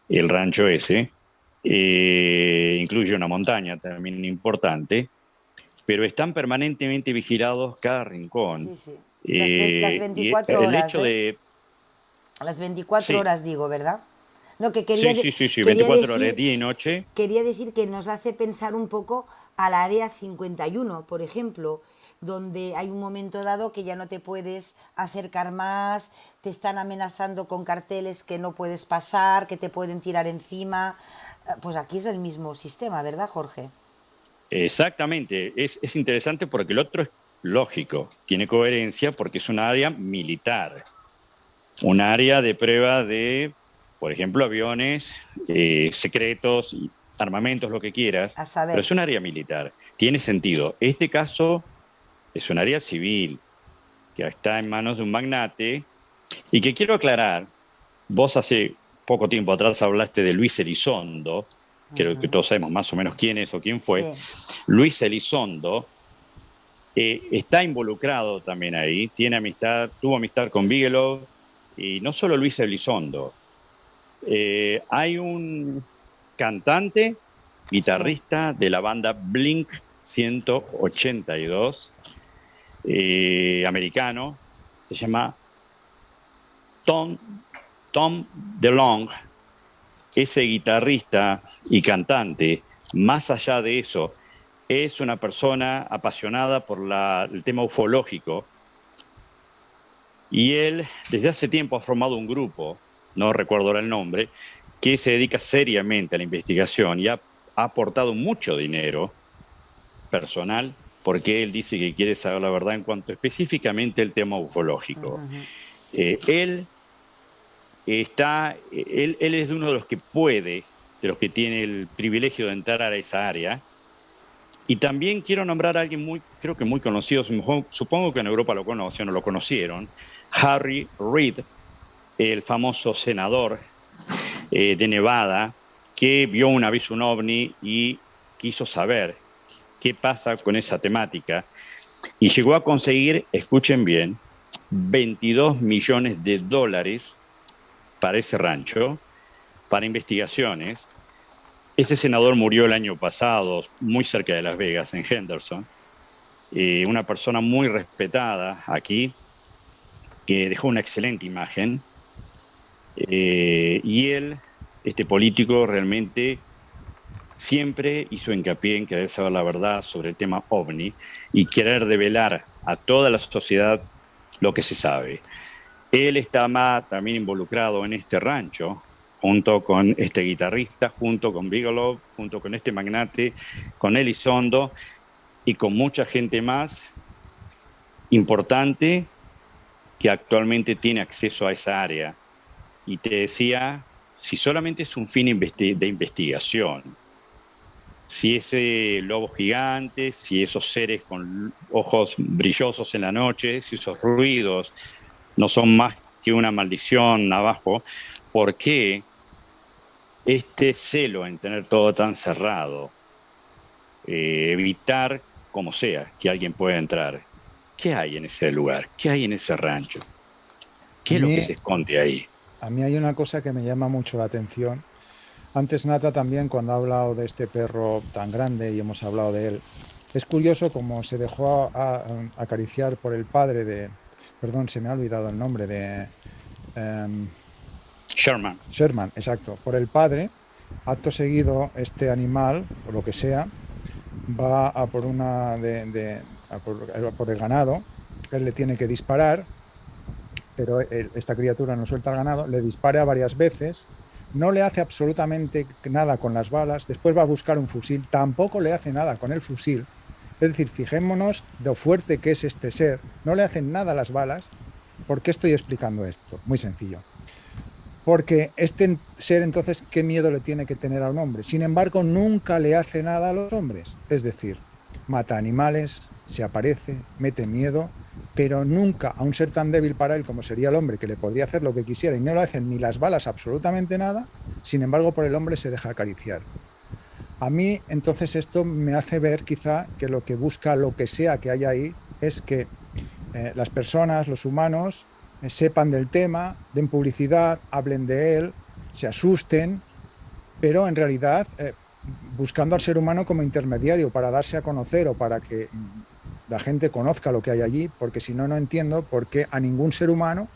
el rancho ese, incluye una montaña también importante, pero están permanentemente vigilados cada rincón. Sí, sí. Las 24 horas. El hecho de... Las 24 sí. horas digo, ¿verdad? No, que quería sí, 24 horas, día y noche. Quería decir que nos hace pensar un poco al área 51, por ejemplo, donde hay un momento dado que ya no te puedes acercar más, te están amenazando con carteles que no puedes pasar, que te pueden tirar encima. Pues aquí es el mismo sistema, ¿verdad, Jorge? Exactamente, es interesante porque el otro es lógico, tiene coherencia porque es un área militar, un área de prueba de, por ejemplo, aviones secretos, armamentos, lo que quieras, pero es un área militar, tiene sentido. Este caso es un área civil que está en manos de un magnate y que quiero aclarar, vos hace poco tiempo atrás hablaste de Luis Elizondo, creo que todos sabemos más o menos quién es o quién fue. Sí. Luis Elizondo está involucrado también ahí, tuvo amistad con Bigelow, y no solo Luis Elizondo. Hay un cantante, guitarrista de la banda Blink 182, americano, se llama Tom DeLonge. Ese guitarrista y cantante, más allá de eso, es una persona apasionada por el tema ufológico, y él desde hace tiempo ha formado un grupo, no recuerdo ahora el nombre, que se dedica seriamente a la investigación y ha aportado mucho dinero personal porque él dice que quiere saber la verdad en cuanto específicamente al tema ufológico. Él es de uno de los que puede, de los que tiene el privilegio de entrar a esa área. Y también quiero nombrar a alguien creo que muy conocido, supongo que en Europa lo conocen o lo conocieron, Harry Reid, el famoso senador de Nevada, que vio una vez un ovni y quiso saber qué pasa con esa temática. Y llegó a conseguir, escuchen bien, $22 millones para ese rancho, para investigaciones. Ese senador murió el año pasado, muy cerca de Las Vegas, en Henderson. Una persona muy respetada aquí, que dejó una excelente imagen. Y él, este político, realmente siempre hizo hincapié en querer saber la verdad sobre el tema OVNI y querer revelar a toda la sociedad lo que se sabe. Él está también involucrado en este rancho, junto con este guitarrista, junto con Bigelow, junto con este magnate, con Elizondo y con mucha gente más importante que actualmente tiene acceso a esa área. Y te decía, si solamente es un fin de investigación, si ese lobo gigante, si esos seres con ojos brillosos en la noche, si esos ruidos no son más que una maldición abajo, ¿por qué este celo en tener todo tan cerrado? Evitar, como sea, que alguien pueda entrar. ¿Qué hay en ese lugar? ¿Qué hay en ese rancho? ¿Qué es lo que se esconde ahí? A mí hay una cosa que me llama mucho la atención. Antes Nata también, cuando ha hablado de este perro tan grande y hemos hablado de él, es curioso cómo se dejó acariciar por el padre de... Perdón, se me ha olvidado el nombre de... Sherman. Sherman, exacto. Por el padre, acto seguido, este animal, o lo que sea, va a por por el ganado. Él le tiene que disparar, pero esta criatura no suelta el ganado, le dispara varias veces, no le hace absolutamente nada con las balas, después va a buscar un fusil, tampoco le hace nada con el fusil. Es decir, fijémonos lo fuerte que es este ser, no le hacen nada las balas. ¿Por qué estoy explicando esto? Muy sencillo. Porque este ser, entonces, ¿qué miedo le tiene que tener a un hombre? Sin embargo, nunca le hace nada a los hombres. Es decir, mata animales, se aparece, mete miedo, pero nunca a un ser tan débil para él como sería el hombre, que le podría hacer lo que quisiera y no le hacen ni las balas absolutamente nada, sin embargo, por el hombre se deja acariciar. A mí, entonces, esto me hace ver quizá que lo que busca, lo que sea que haya ahí, es que las personas, los humanos, sepan del tema, den publicidad, hablen de él, se asusten, pero en realidad buscando al ser humano como intermediario para darse a conocer o para que la gente conozca lo que hay allí, porque si no, no entiendo por qué a ningún ser humano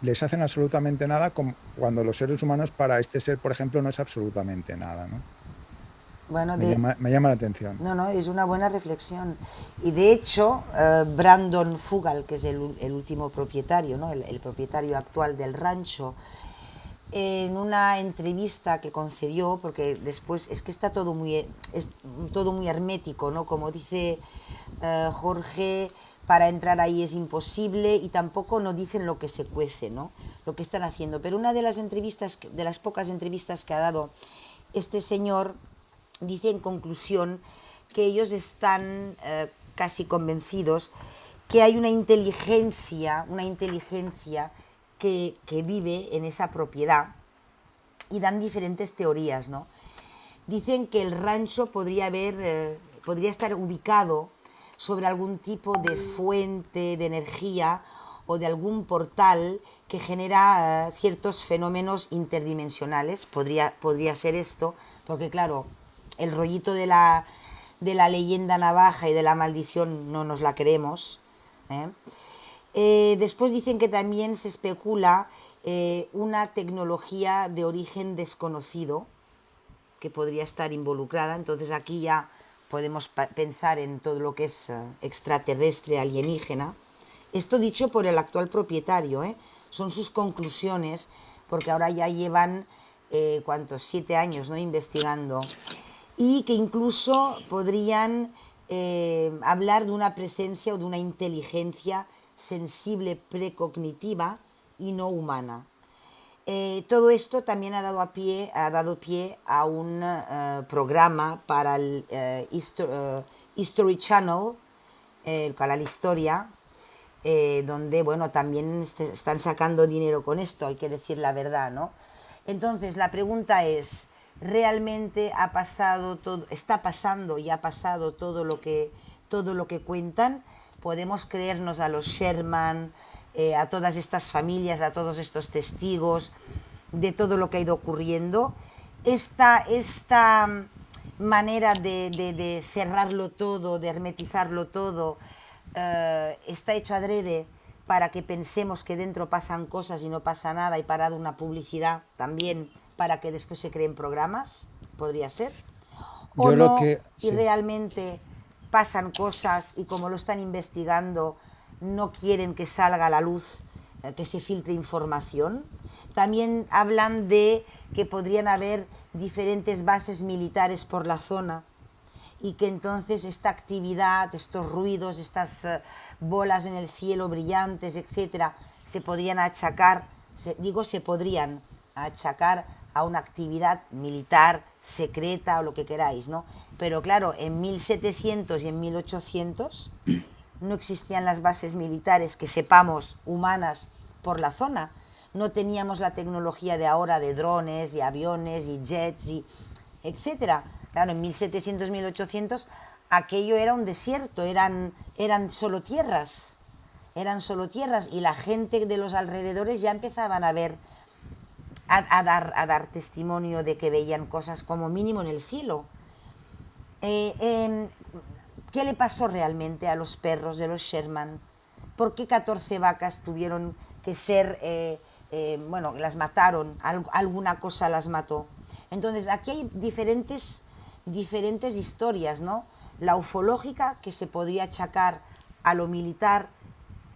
les hacen absolutamente nada cuando los seres humanos para este ser, por ejemplo, no es absolutamente nada, ¿no? Bueno, me llama la atención. No, es una buena reflexión. Y de hecho, Brandon Fugal, que es el último propietario, ¿no? el propietario actual del rancho, en una entrevista que concedió, porque después es que es todo muy hermético, ¿no? Como dice Jorge, para entrar ahí es imposible y tampoco nos dicen lo que se cuece, ¿no? Lo que están haciendo. Pero una de las pocas entrevistas que ha dado este señor, dice en conclusión que ellos están casi convencidos que hay una inteligencia que vive en esa propiedad, y dan diferentes teorías, ¿no? Dicen que el rancho podría estar ubicado sobre algún tipo de fuente de energía o de algún portal que genera ciertos fenómenos interdimensionales. Podría ser esto, porque claro, el rollito de la leyenda navaja y de la maldición no nos la creemos, ¿eh? Después dicen que también se especula una tecnología de origen desconocido que podría estar involucrada. Entonces aquí ya podemos pensar en todo lo que es extraterrestre, alienígena. Esto dicho por el actual propietario, ¿eh? Son sus conclusiones, porque ahora ya llevan, 7 años, ¿no?, investigando, y que incluso podrían hablar de una presencia o de una inteligencia sensible precognitiva y no humana. Todo esto también ha dado pie a un programa para el History Channel, el canal Historia, donde, bueno, también están sacando dinero con esto, hay que decir la verdad, ¿no? Entonces, la pregunta es, ¿realmente está pasando y ha pasado todo lo que cuentan? ¿Podemos creernos a los Sherman, a todas estas familias, a todos estos testigos de todo lo que ha ido ocurriendo? Esta manera de cerrarlo todo, de hermetizarlo todo, está hecho adrede para que pensemos que dentro pasan cosas y no pasa nada, y para dar una publicidad también para que después se creen programas, podría ser, o Yo lo no, que... y Sí. realmente pasan cosas y como lo están investigando no quieren que salga a la luz, que se filtre información. También hablan de que podrían haber diferentes bases militares por la zona y que entonces esta actividad, estos ruidos, estas bolas en el cielo brillantes, etcétera, se podrían achacar a una actividad militar secreta o lo que queráis, ¿no? Pero claro, en 1700 y en 1800 no existían las bases militares que sepamos humanas por la zona. No teníamos la tecnología de ahora de drones y aviones y jets y etcétera. Claro, en 1700, 1800 aquello era un desierto, eran solo tierras. Eran solo tierras y la gente de los alrededores ya empezaban a ver, a dar testimonio de que veían cosas como mínimo en el cielo. ¿Qué le pasó realmente a los perros de los Sherman? ¿Por qué 14 vacas tuvieron que ser, las mataron, alguna cosa las mató? Entonces aquí hay diferentes historias, ¿no? La ufológica, que se podría achacar a lo militar,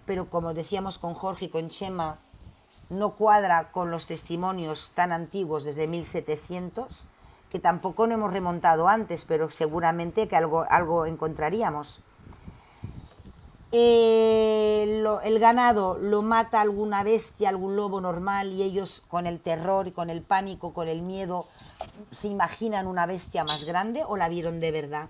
pero como decíamos con Jorge y con Chema, no cuadra con los testimonios tan antiguos desde 1700, que tampoco no hemos remontado antes, pero seguramente que algo encontraríamos. El ganado lo mata alguna bestia, algún lobo normal, y ellos con el terror y con el pánico, con el miedo, se imaginan una bestia más grande o la vieron de verdad.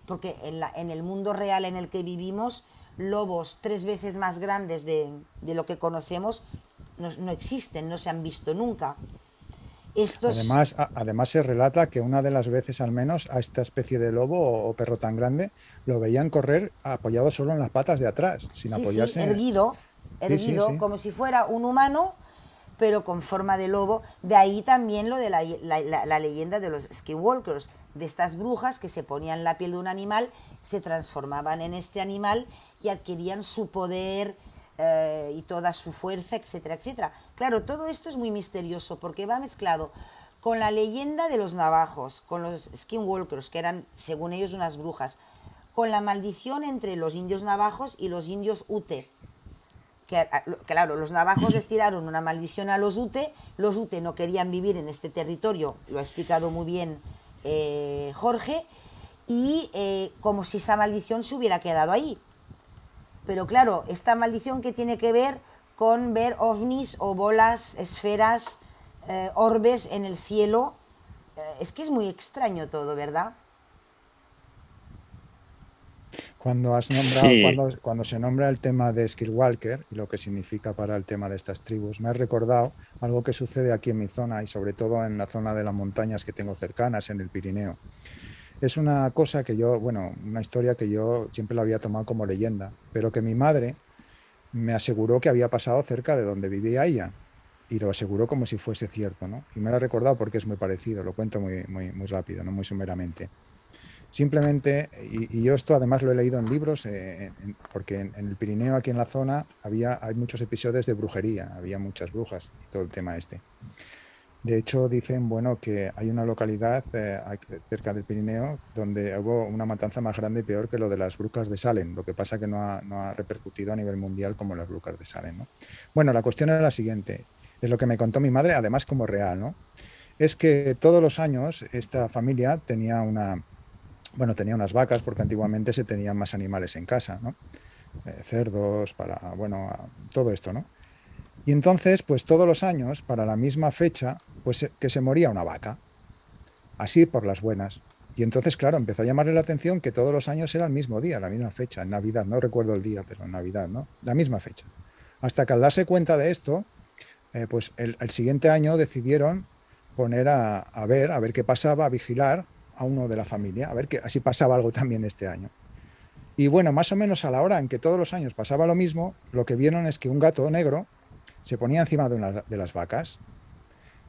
Porque en el mundo real en el que vivimos, lobos 3 veces más grandes de lo que conocemos no existen, no se han visto nunca. Además se relata que una de las veces al menos a esta especie de lobo o perro tan grande lo veían correr apoyado solo en las patas de atrás, sin apoyarse. Erguido, Sí. como si fuera un humano, pero con forma de lobo. De ahí también lo de la leyenda de los skinwalkers, de estas brujas que se ponían la piel de un animal, se transformaban en este animal y adquirían su poder y toda su fuerza, etcétera, etcétera. Claro, todo esto es muy misterioso porque va mezclado con la leyenda de los navajos, con los skinwalkers, que eran, según ellos, unas brujas, con la maldición entre los indios navajos y los indios Ute. Claro, los navajos les tiraron una maldición a los Ute no querían vivir en este territorio, lo ha explicado muy bien Jorge, y como si esa maldición se hubiera quedado ahí. Pero claro, esta maldición que tiene que ver con ver ovnis o bolas, esferas, orbes en el cielo, es que es muy extraño todo, ¿verdad? Cuando has nombrado, Sí, cuando se nombra el tema de Skinwalker y lo que significa para el tema de estas tribus, me has recordado algo que sucede aquí en mi zona y sobre todo en la zona de las montañas que tengo cercanas, en el Pirineo. Es una cosa que yo, bueno, una historia que yo siempre la había tomado como leyenda, pero que mi madre me aseguró que había pasado cerca de donde vivía ella y lo aseguró como si fuese cierto, ¿no? Y me lo ha recordado porque es muy parecido, lo cuento muy rápido, no muy sumeramente. Simplemente, y yo esto además lo he leído en libros, porque en el Pirineo, aquí en la zona, hay muchos episodios de brujería, había muchas brujas y todo el tema este. De hecho, dicen, bueno, que hay una localidad cerca del Pirineo donde hubo una matanza más grande y peor que lo de las brujas de Salem. Lo que pasa que no ha repercutido a nivel mundial como las brujas de Salem, ¿no? Bueno, la cuestión es la siguiente, es lo que me contó mi madre, además como real, ¿no? Es que todos los años esta familia tenía unas vacas porque antiguamente se tenían más animales en casa, ¿no? Cerdos, bueno, todo esto, ¿no? Y entonces, pues todos los años, para la misma fecha, pues que se moría una vaca, así por las buenas. Y entonces, claro, empezó a llamarle la atención que todos los años era el mismo día, la misma fecha, en Navidad, no recuerdo el día, pero en Navidad, ¿no? La misma fecha. Hasta que al darse cuenta de esto, pues el siguiente año decidieron poner a ver qué pasaba, a vigilar a uno de la familia, a ver que así pasaba algo también este año. Y bueno, más o menos a la hora en que todos los años pasaba lo mismo, lo que vieron es que un gato negro se ponía encima de las vacas.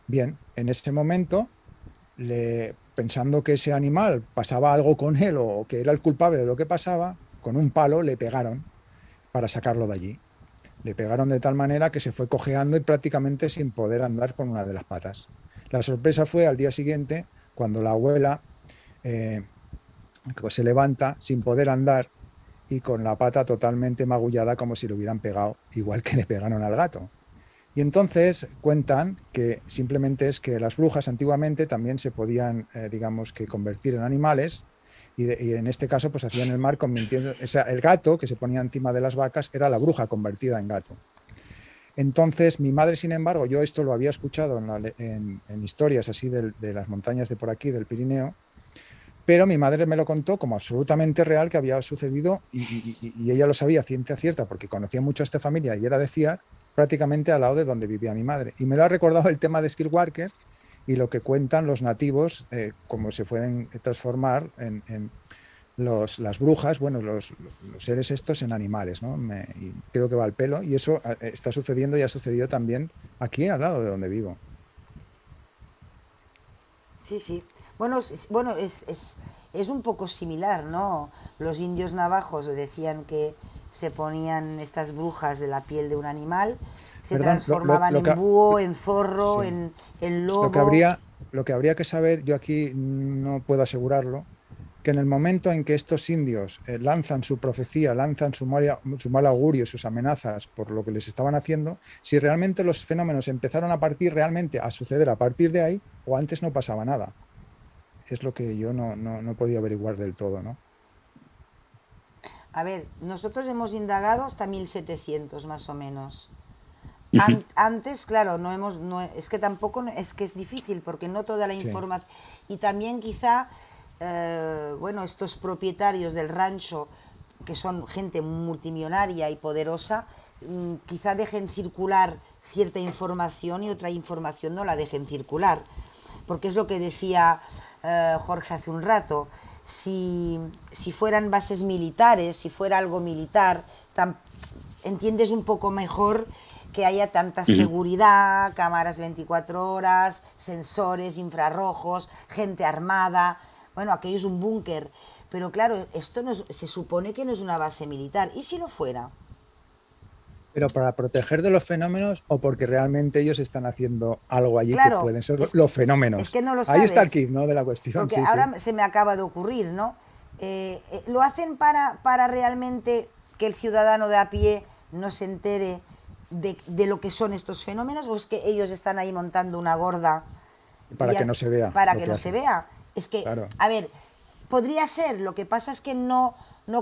Bien, en ese momento, pensando que ese animal pasaba algo con él o que era el culpable de lo que pasaba, con un palo le pegaron para sacarlo de allí. Le pegaron de tal manera que se fue cojeando y prácticamente sin poder andar con una de las patas. La sorpresa fue al día siguiente, cuando la abuela eh, se levanta sin poder andar y con la pata totalmente magullada como si le hubieran pegado, igual que le pegaron al gato. Y entonces cuentan que simplemente es que las brujas antiguamente también se podían, digamos, que convertir en animales y en este caso pues hacían el mar convirtiendo, o sea, el gato que se ponía encima de las vacas era la bruja convertida en gato. Entonces mi madre, sin embargo, yo esto lo había escuchado en historias así de las montañas de por aquí, del Pirineo, pero mi madre me lo contó como absolutamente real que había sucedido y ella lo sabía ciencia cierta porque conocía mucho a esta familia y era de fiar prácticamente al lado de donde vivía mi madre. Y me lo ha recordado el tema de Skillwalker y lo que cuentan los nativos, cómo se pueden transformar en las brujas, bueno, los seres estos en animales, ¿no? Y creo que va al pelo y eso está sucediendo y ha sucedido también aquí al lado de donde vivo. Sí, sí. Bueno, bueno, es un poco similar, ¿no? Los indios navajos decían que se ponían estas brujas de la piel de un animal, se Perdón, transformaban en búho, en zorro, sí. en Lo que lobo. habría, lo que habría que saber, yo aquí no puedo asegurarlo, que en el momento en que estos indios lanzan su profecía, lanzan su mal augurio, sus amenazas por lo que les estaban haciendo, si realmente los fenómenos empezaron a partir realmente a suceder a partir de ahí o antes no pasaba nada. Es lo que yo no he podido averiguar del todo, ¿no? A ver, nosotros hemos indagado hasta 1700 más o menos. ujú, Antes, claro, es que tampoco es que es difícil porque no toda la Sí, información y también quizá, bueno, estos propietarios del rancho que son gente multimillonaria y poderosa, quizá dejen circular cierta información y otra información no la dejen circular, porque es lo que decía Jorge hace un rato. Si fueran bases militares, si fuera algo militar, entiendes un poco mejor que haya tanta ujú. seguridad, cámaras 24 horas, sensores infrarrojos, gente armada. Bueno, aquello es un búnker. Pero claro, esto no se supone que no es una base militar. ¿Y si lo fuera? pero para proteger de los fenómenos o porque realmente ellos están haciendo algo allí que Claro, pueden ser los es que fenómenos. no lo Ahí está el sabes. kit, ¿no? De la cuestión, Porque sí, sí. ahora se me acaba de ocurrir, ¿no? ¿Lo hacen para realmente que el ciudadano de a pie no se entere de lo que son estos fenómenos? ¿O es que ellos están ahí montando una gorda Para que no se vea para lo que que no se hacen. vea? Es que, Claro. a ver, podría ser, lo que pasa es que no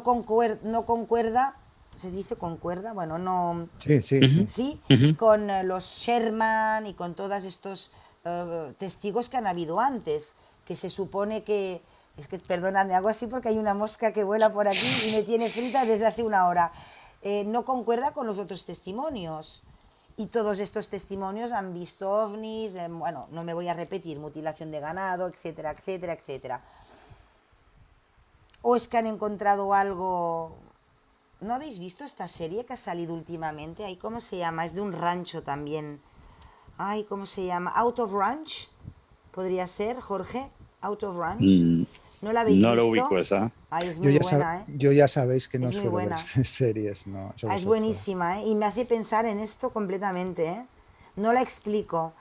concuerda, ¿se dice concuerda? Bueno, no, Sí, sí, Ujú, sí. ¿sí? ujú. Con los Sherman y con todos estos testigos que han habido antes, que se supone Es que, perdonadme, hago así porque hay una mosca que vuela por aquí y me tiene frita desde hace una hora. No concuerda con los otros testimonios. Y todos estos testimonios han visto ovnis, bueno, no me voy a repetir, mutilación de ganado, etcétera, etcétera, etcétera. O es que han encontrado algo... ¿No habéis visto esta serie que ha salido últimamente? Ay, ¿cómo se llama? Es de un rancho también. Ay, ¿cómo se llama? Out of Ranch, podría ser, Jorge. Out of Ranch. Mm, ¿No la habéis no lo visto? ubico esa. Ay, es Yo muy ya, buena, ¿eh? yo ya sabéis que no Es muy suelo ver buena. series, no, solo Es soy buenísima, ¿eh? Y me hace pensar en esto completamente, ¿eh? No la explico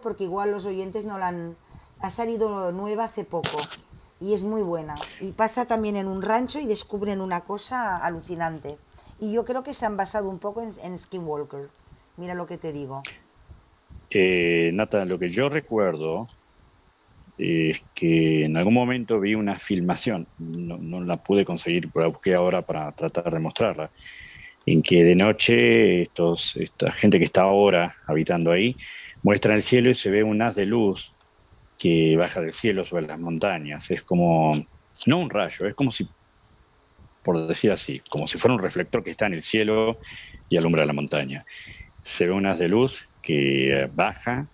porque igual los oyentes no la han... Ha salido nueva hace poco y es muy buena. Y pasa también en un rancho y descubren una cosa alucinante. Y yo creo que se han basado un poco en Skinwalker. Mira lo que te digo. Nata, lo que yo recuerdo es que en algún momento vi una filmación, no la pude conseguir, pero la busqué ahora para tratar de mostrarla, en que de noche esta gente que está ahora habitando ahí muestra el cielo y se ve un haz de luz que baja del cielo sobre las montañas. Es como, no un rayo, es como si, por decir así, como si fuera un reflector que está en el cielo y alumbra la montaña. Se ve un haz de luz que baja.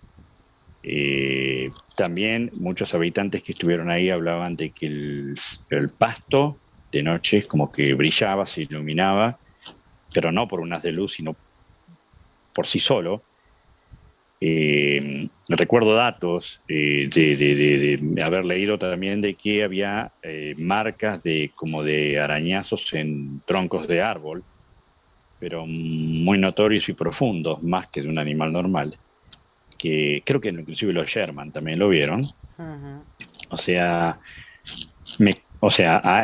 También muchos habitantes que estuvieron ahí hablaban de que el pasto de noche como que brillaba, se iluminaba, pero no por un haz de luz, sino por sí solo. Recuerdo datos de haber leído también de que había marcas como de arañazos en troncos de árbol, pero muy notorios y profundos, más que de un animal normal, que creo que inclusive los Sherman también lo vieron. Ujú. O sea,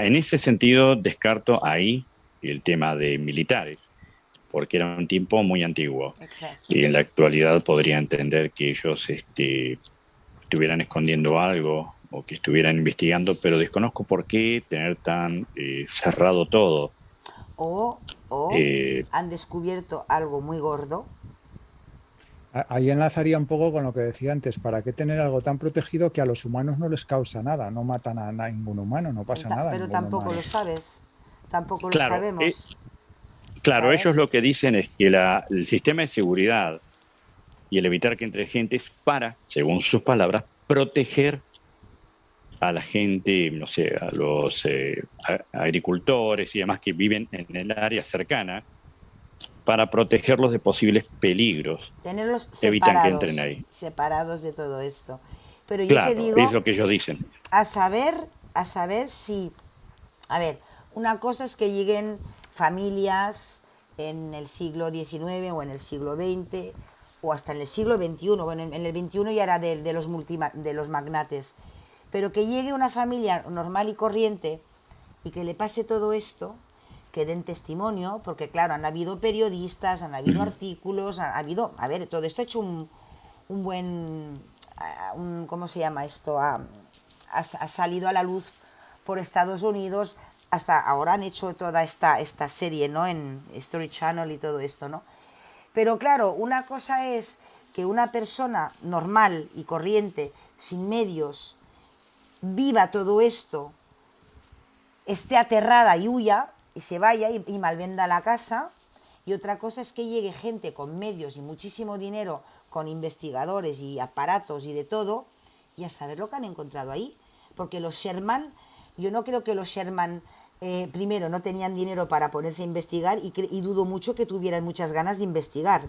en ese sentido descarto ahí el tema de militares, porque era un tiempo muy antiguo. Exacto. Y en la actualidad podría entender que ellos estuvieran escondiendo algo o que estuvieran investigando, pero desconozco por qué tener tan cerrado todo. O Eh, han descubierto algo muy gordo. Ahí enlazaría un poco con lo que decía antes, ¿para qué tener algo tan protegido que a los humanos no les causa nada? No matan a ningún humano, no pasa nada a Pero ningún tampoco humano. lo sabes. Tampoco lo claro, sabemos. claro, ellos ¿Sabes? lo que dicen es que el sistema de seguridad y el evitar que entre gente es para, según sus palabras, proteger a la gente, no sé, a los agricultores y demás que viven en el área cercana, para protegerlos de posibles peligros. Tenerlos Evitan que entren separados, ahí. separados de todo esto. Pero yo te Claro, es digo, lo que ellos dicen. a saber si, a ver, una cosa es que lleguen familias en el siglo XIX o en el siglo XX o hasta en el siglo XXI. Bueno, en el XXI ya era de los magnates. Pero que llegue una familia normal y corriente y que le pase todo esto, que den testimonio, porque claro, han habido periodistas, han habido artículos, ha habido, a ver, todo esto ha hecho un buen, ¿cómo se llama esto? Ha salido a la luz por Estados Unidos, hasta ahora han hecho toda esta serie, ¿no? En Story Channel y todo esto, ¿no? Pero claro, una cosa es que una persona normal y corriente, sin medios, viva todo esto, esté aterrada y huya y se vaya y malvenda la casa. Y otra cosa es que llegue gente con medios y muchísimo dinero, con investigadores y aparatos y de todo, y a saber lo que han encontrado ahí. Porque los Sherman, yo no creo que los Sherman, primero, no tenían dinero para ponerse a investigar y dudo mucho que tuvieran muchas ganas de investigar,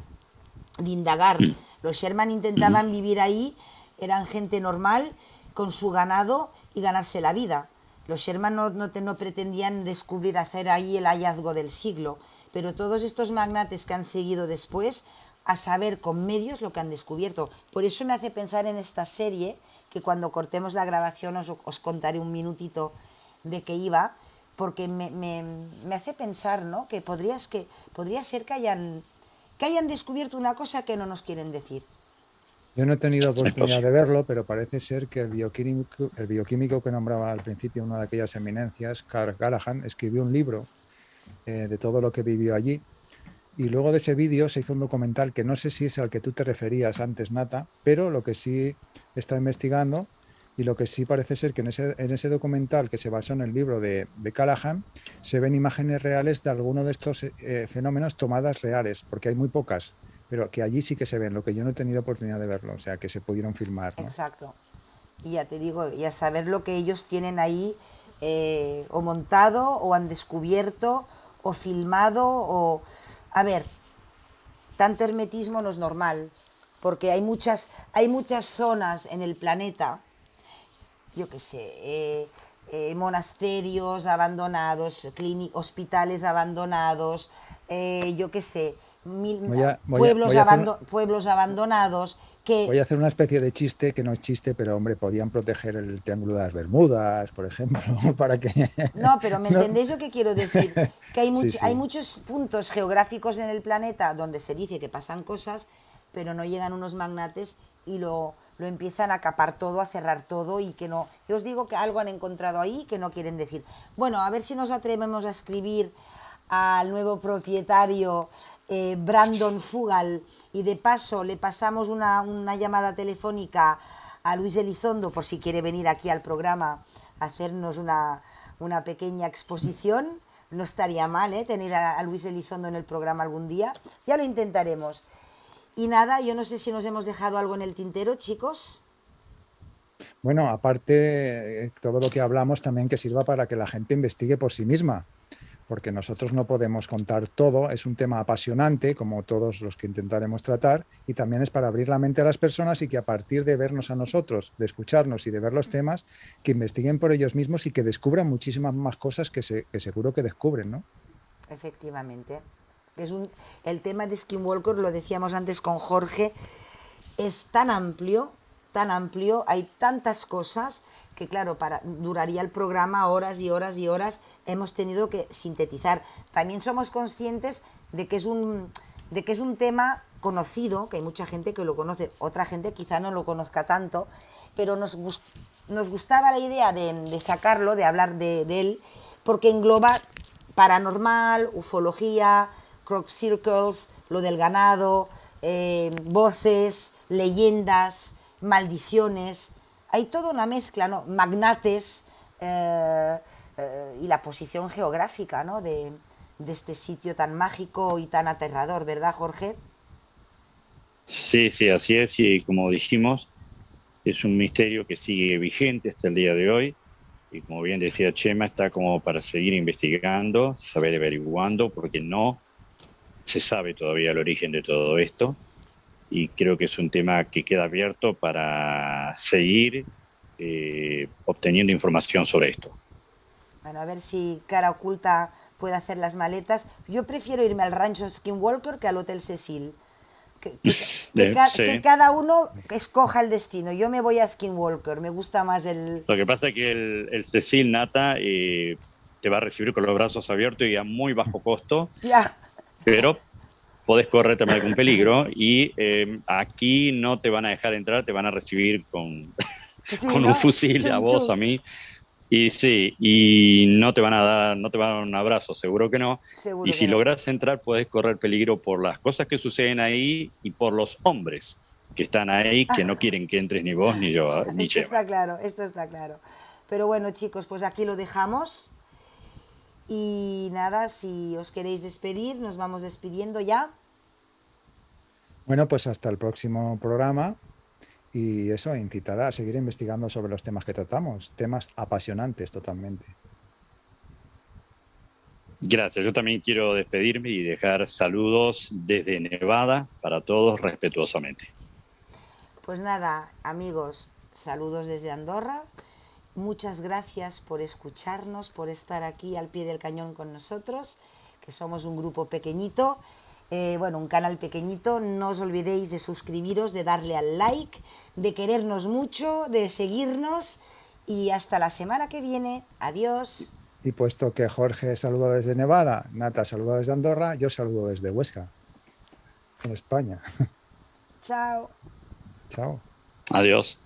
de indagar. Los Sherman intentaban vivir ahí, eran gente normal, con su ganado y ganarse la vida. Los Sherman no pretendían descubrir, hacer ahí el hallazgo del siglo, pero todos estos magnates que han seguido después, a saber con medios lo que han descubierto. Por eso me hace pensar en esta serie, que cuando cortemos la grabación os contaré un minutito de qué iba, porque me hace pensar, ¿no? Que podría ser que hayan descubierto una cosa que no nos quieren decir. Yo no he tenido oportunidad posible. de verlo, pero parece ser que el bioquímico que nombraba al principio, una de aquellas eminencias, Carl Gallagher, escribió un libro de todo lo que vivió allí. Y luego de ese vídeo se hizo un documental que no sé si es al que tú te referías antes, Nata, pero lo que sí he estado investigando Y lo que sí parece ser que en ese documental que se basó en el libro de Callahan, se ven imágenes reales de alguno de estos fenómenos tomadas reales, porque hay muy pocas, pero que allí sí que se ven, lo que yo no he tenido oportunidad de verlo, o sea, que se pudieron filmar, ¿no? Exacto. Y ya te digo, y a saber lo que ellos tienen ahí o montado o han descubierto o filmado o... A ver, tanto hermetismo no es normal, porque hay muchas zonas en el planeta, yo qué sé, monasterios abandonados, hospitales abandonados, yo qué sé, pueblos abandonados que... Voy a hacer una especie de chiste que no es chiste, pero hombre, podían proteger el Triángulo de las Bermudas, por ejemplo, para que... No, pero ¿me no. entendéis lo que quiero decir? Que Sí, hay sí. muchos puntos geográficos en el planeta donde se dice que pasan cosas, pero no llegan unos magnates y lo empiezan a capar todo, a cerrar todo y que no... Yo os digo que algo han encontrado ahí que no quieren decir. Bueno, a ver si nos atrevemos a escribir al nuevo propietario Brandon Fugal y de paso le pasamos una llamada telefónica a Luis Elizondo por si quiere venir aquí al programa a hacernos una pequeña exposición. No estaría mal, tener a Luis Elizondo en el programa algún día. Ya lo intentaremos. Y nada, yo no sé si nos hemos dejado algo en el tintero, chicos. Bueno, aparte, todo lo que hablamos también que sirva para que la gente investigue por sí misma, porque nosotros no podemos contar todo, es un tema apasionante, como todos los que intentaremos tratar, y también es para abrir la mente a las personas y que a partir de vernos a nosotros, de escucharnos y de ver los temas, que investiguen por ellos mismos y que descubran muchísimas más cosas que seguro que descubren, ¿no? Efectivamente. El tema de Skinwalker, lo decíamos antes con Jorge, es tan amplio, hay tantas cosas que claro, duraría el programa horas y horas y horas, hemos tenido que sintetizar. También somos conscientes de que es un tema conocido, que hay mucha gente que lo conoce, otra gente quizá no lo conozca tanto, pero nos gustaba la idea de sacarlo, de hablar de él, porque engloba paranormal, ufología, crop circles, lo del ganado, voces, leyendas, maldiciones. Hay toda una mezcla, ¿no? Magnates y la posición geográfica, ¿no? de este sitio tan mágico y tan aterrador, ¿verdad, Jorge? Sí, sí, así es. Y como dijimos, es un misterio que sigue vigente hasta el día de hoy. Y como bien decía Chema, está como para seguir investigando, saber averiguando, porque no se sabe todavía el origen de todo esto. Y creo que es un tema que queda abierto para seguir obteniendo información sobre esto. Bueno, a ver si Cara Oculta puede hacer las maletas. Yo prefiero irme al rancho Skinwalker que al Hotel Cecil. Que cada uno escoja el destino. Yo me voy a Skinwalker, me gusta más el... Lo que pasa es que el Cecil Nata te va a recibir con los brazos abiertos y a muy bajo costo, Ya. pero podés correr también algún peligro y aquí no te van a dejar entrar, te van a recibir con, Sí, con ¿no? un fusil Chum, a vos, chum. a mí. Y sí, y no te van a dar un abrazo, seguro que no. Y Seguro que si no. logras entrar, puedes correr peligro por las cosas que suceden ahí y por los hombres que están ahí, que no quieren que entres ni vos, ni yo, ni Esto Chema. está claro, esto está claro. Pero bueno, chicos, pues aquí lo dejamos. Y nada, si os queréis despedir, nos vamos despidiendo ya. Bueno, pues hasta el próximo programa y eso incitará a seguir investigando sobre los temas que tratamos, temas apasionantes totalmente. Gracias. Yo también quiero despedirme y dejar saludos desde Nevada para todos respetuosamente. Pues nada, amigos, saludos desde Andorra. Muchas gracias por escucharnos, por estar aquí al pie del cañón con nosotros, que somos un grupo pequeñito, bueno, un canal pequeñito. No os olvidéis de suscribiros, de darle al like, de querernos mucho, de seguirnos y hasta la semana que viene. Adiós. Y puesto que Jorge saluda desde Nevada, Nata saluda desde Andorra, yo saludo desde Huesca, en España. Chao. Chao. Adiós.